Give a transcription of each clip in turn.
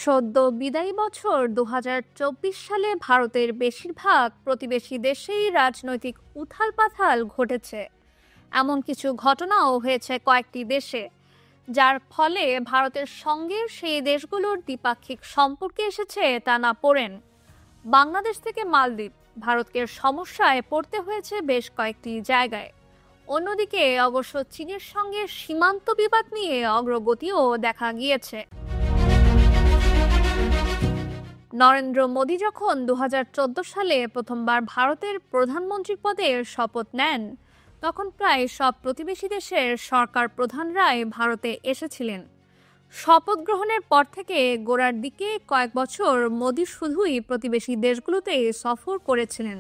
সদ্য বিদায়ী বছর ২০২৪ সালে ভারতের বেশিরভাগ প্রতিবেশী দেশেই রাজনৈতিক উথাল-পাথাল ঘটেছে। এমন কিছু ঘটনাও হয়েছে কয়েকটি দেশে, যার ফলে ভারতের সঙ্গে সেই দেশগুলোর দ্বিপাক্ষিক সম্পর্কে এসেছে টানাপোড়েন। বাংলাদেশ থেকে মালদ্বীপ ভারতকে সমস্যায় পড়তে হয়েছে বেশ কয়েকটি জায়গায়। অন্যদিকে অবশ্য চীনের সঙ্গে সীমান্ত বিবাদ নিয়ে অগ্রগতিও দেখা গিয়েছে। নরেন্দ্র মোদী যখন ২০১৪ সালে প্রথমবার ভারতের প্রধানমন্ত্রী পদে শপথ নেন, তখন প্রায় সব প্রতিবেশী দেশের সরকার প্রধানরাই ভারতে এসেছিলেন। শপথ গ্রহণের পর থেকে গোড়ার দিকে কয়েক বছর মোদী শুধুই প্রতিবেশী দেশগুলোতে সফর করেছিলেন।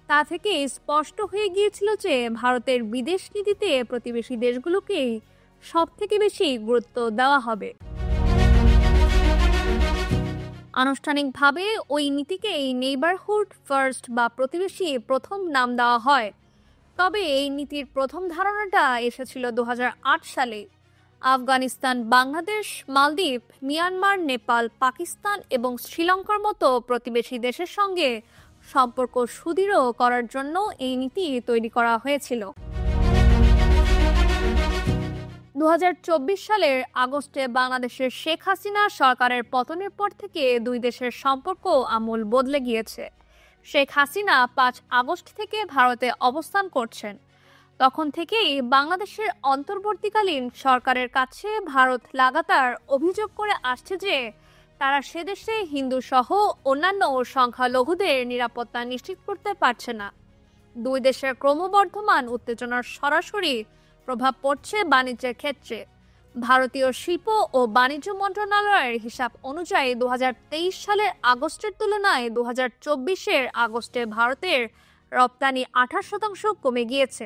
তা থেকে স্পষ্ট হয়ে গিয়েছিল যে ভারতের বিদেশ নীতিতে প্রতিবেশী দেশগুলোকেই সবথেকে বেশি গুরুত্ব দেওয়া হবে। আনুষ্ঠানিকভাবে ওই নীতিকেই নেইবারহুড ফার্স্ট বা প্রতিবেশী প্রথম নাম দেওয়া হয়। তবে এই নীতির প্রথম ধারণাটা এসেছিল ২০০৮ সালে। আফগানিস্তান, বাংলাদেশ, মালদ্বীপ, মিয়ানমার, নেপাল, পাকিস্তান এবং শ্রীলঙ্কার মতো প্রতিবেশী দেশের সঙ্গে সম্পর্ক সুদৃঢ় করার জন্য এই নীতি তৈরি করা হয়েছিল। ২০২৪ সালের আগস্টে বাংলাদেশের শেখ হাসিনা সরকারের পতনের পর থেকে দুই দেশের সম্পর্ক আমূল বদলে গিয়েছে। শেখ হাসিনা ৫ আগস্ট থেকে ভারতে অবস্থান করছেন। তখন থেকেই বাংলাদেশের অন্তর্বর্তীকালীন সরকারের কাছে ভারত লাগাতার অভিযোগ করে আসছে যে তারা সেদেশে হিন্দু সহ অন্যান্য সংখ্যালঘুদের নিরাপত্তা নিশ্চিত করতে পারছে না। দুই দেশের ক্রমবর্ধমান উত্তেজনার সরাসরি প্রভাব পড়ছে বাণিজ্যের ক্ষেত্রে। ভারতীয় শিল্প ও বাণিজ্য মন্ত্রণালয়ের হিসাব অনুযায়ী ২০২৩ সালের আগস্টের তুলনায় ২০২৪-এর আগস্টে ভারতের রপ্তানি ২৮% কমে গিয়েছে।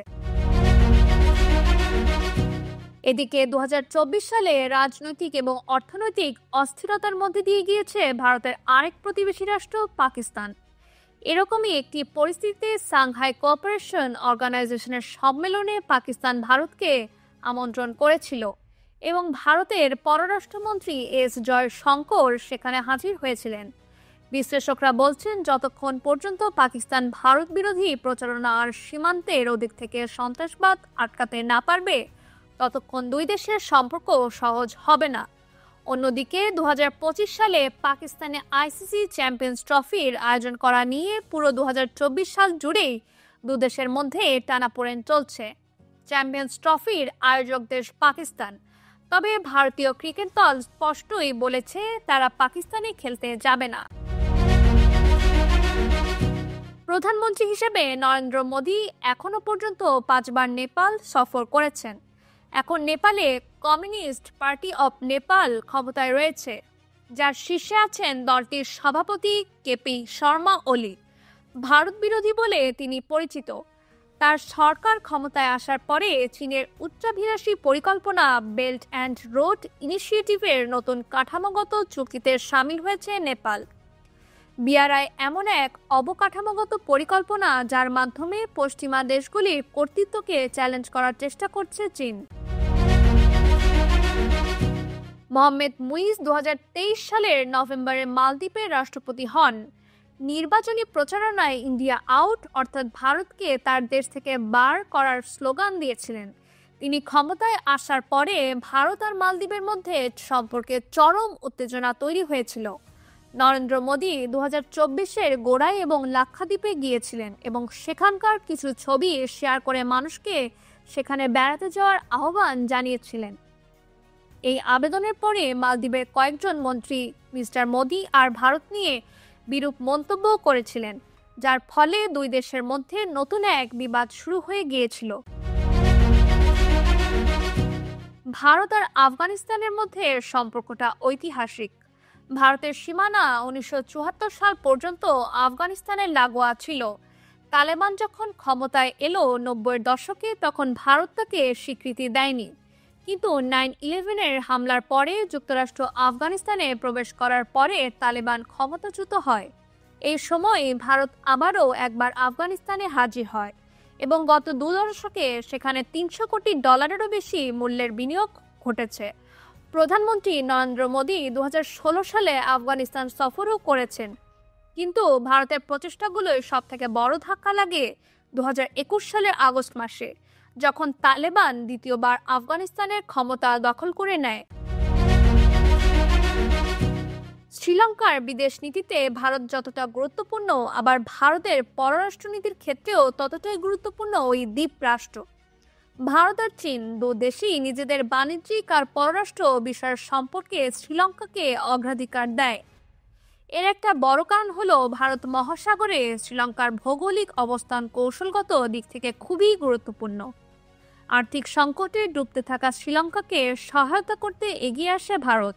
এদিকে ২০২৪ সালে রাজনৈতিক এবং অর্থনৈতিক অস্থিরতার মধ্যে দিয়ে গিয়েছে ভারতের আরেক প্রতিবেশী রাষ্ট্র পাকিস্তান। এরকমই একটি পরিস্থিতিতে সাংহাই কোঅপারেশন অর্গানাইজেশনের সম্মেলনে পাকিস্তান ভারতকে আমন্ত্রণ করেছিল এবং ভারতের পররাষ্ট্রমন্ত্রী এস জয়শঙ্কর সেখানে হাজির হয়েছিলেন। বিশ্লেষকরা বলছেন, যতক্ষণ পর্যন্ত পাকিস্তান ভারত বিরোধী প্রচারণা আর সীমান্তের ওদিক থেকে সন্ত্রাসবাদ আটকাতে না পারবে, ততক্ষণ দুই দেশের সম্পর্ক সহজ হবে না। অন্যদিকে ২০২৫ সালে পাকিস্তানে আইসিসি চ্যাম্পিয়ন্স ট্রফির আয়োজন করা নিয়ে পুরো ২০২৪ সাল জুড়েই দুদেশের মধ্যে টানাপোড়েন চলছে। চ্যাম্পিয়ন্স ট্রফির আয়োজক দেশ পাকিস্তান, তবে ভারতীয় ক্রিকেট দল স্পষ্টই বলেছে তারা পাকিস্তানে খেলতে যাবে না। প্রধানমন্ত্রী হিসেবে নরেন্দ্র মোদী এখনো পর্যন্ত ৫ বার নেপাল সফর করেছেন। এখন নেপালে কমিউনিস্ট পার্টি অব নেপাল ক্ষমতায় রয়েছে, যার শীর্ষে আছেন দলটির সভাপতি কেপি শর্মা ওলি। ভারত বিরোধী বলে তিনি পরিচিত। তার সরকার ক্ষমতায় আসার পরে চীনের উচ্চাভিলাষী পরিকল্পনা বেল্ট অ্যান্ড রোড ইনিশিয়েটিভের নতুন কাঠামোগত চুক্তিতে সামিল হয়েছে নেপাল। বিআরআই এমন এক অবকাঠামোগত পরিকল্পনা যার মাধ্যমে পশ্চিমা দেশগুলির কর্তৃত্বকে চ্যালেঞ্জ করার চেষ্টা করছে চীন। মোহাম্মদ মুইজ ২০২৩ সালের নভেম্বরে মালদ্বীপের রাষ্ট্রপতি হন। নির্বাচনী প্রচারণায় ইন্ডিয়া আউট অর্থাৎ ভারতকে তার দেশ থেকে বার করার স্লোগান দিয়েছিলেন। তিনি ক্ষমতায় আসার পরে ভারত আর মালদ্বীপের মধ্যে সম্পর্কে চরম উত্তেজনা তৈরি হয়েছিল। নরেন্দ্র মোদী ২০২৪-এর গোড়ায় এবং লাক্ষাদ্বীপে গিয়েছিলেন এবং সেখানকার কিছু ছবি শেয়ার করে মানুষকে সেখানে বেড়াতে যাওয়ার আহ্বান জানিয়েছিলেন। এই আবেদনের পরে মালদ্বীপের কয়েকজন মন্ত্রী মিস্টার মোদী আর ভারত নিয়ে বিরূপ মন্তব্য করেছিলেন, যার ফলে দুই দেশের মধ্যে নতুন এক বিবাদ শুরু হয়ে গিয়েছিল। ভারত আর আফগানিস্তানের মধ্যে সম্পর্কটা ঐতিহাসিক। ভারতের সীমানা ১৯৭৪ সাল পর্যন্ত আফগানিস্তানের লাগোয়া ছিল। তালেবান যখন ক্ষমতায় এলো ৯০-এর দশকে, তখন ভারত তাকে স্বীকৃতি দেয়নি। কিন্তু ৯/১১-এর হামলার পরে যুক্তরাষ্ট্র আফগানিস্তানে প্রবেশ করার পরে তালেবান ক্ষমতাচ্যুত হয়। এই সময়ে ভারত আবারও একবার আফগানিস্তানে হাজির হয় এবং গত ২ দশকে সেখানে $৩০০ কোটি বেশি মূল্যের বিনিয়োগ ঘটেছে। প্রধানমন্ত্রী নরেন্দ্র মোদী 2016 সালে আফগানিস্তান সফরও করেছেন, কিন্তু ভারতের প্রচেষ্টাগুলোই সব থেকে বড় ধাক্কা লাগে 2021 সালের আগস্ট মাসে, যখন তালেবান দ্বিতীয়বার আফগানিস্তানের ক্ষমতা দখল করে নেয়। শ্রীলঙ্কার বিদেশ নীতিতে ভারত যতটা গুরুত্বপূর্ণ, আবার ভারতের পররাষ্ট্রনীতির ক্ষেত্রেও ততটাই গুরুত্বপূর্ণ ওই দ্বীপ রাষ্ট্র। ভারত আর চীন দু দেশই নিজেদের বাণিজ্যিক আর পররাষ্ট্র বিষয়ের সম্পর্কে শ্রীলঙ্কাকে অগ্রাধিকার দেয়। এর একটা বড় কারণ হলো ভারত মহাসাগরে শ্রীলঙ্কার ভৌগোলিক অবস্থান কৌশলগত দিক থেকে খুবই গুরুত্বপূর্ণ। আর্থিক সংকটে ডুবতে থাকা শ্রীলঙ্কাকে সহায়তা করতে এগিয়ে আসে ভারত,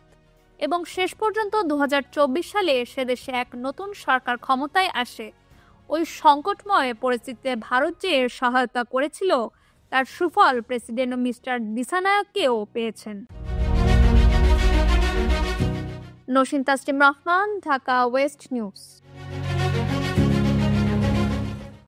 এবং শেষ পর্যন্ত 2024 সালে সেদেশে এক নতুন সরকার ক্ষমতায় আসে। ওই সংকটময় পরিস্থিতিতে ভারত যে সহায়তা করেছিল তার সুফল প্রেসিডেন্ট মিস্টার দিসানায়কেও পেয়েছেন। Naushin Taslim Rahman, Dhaka West news.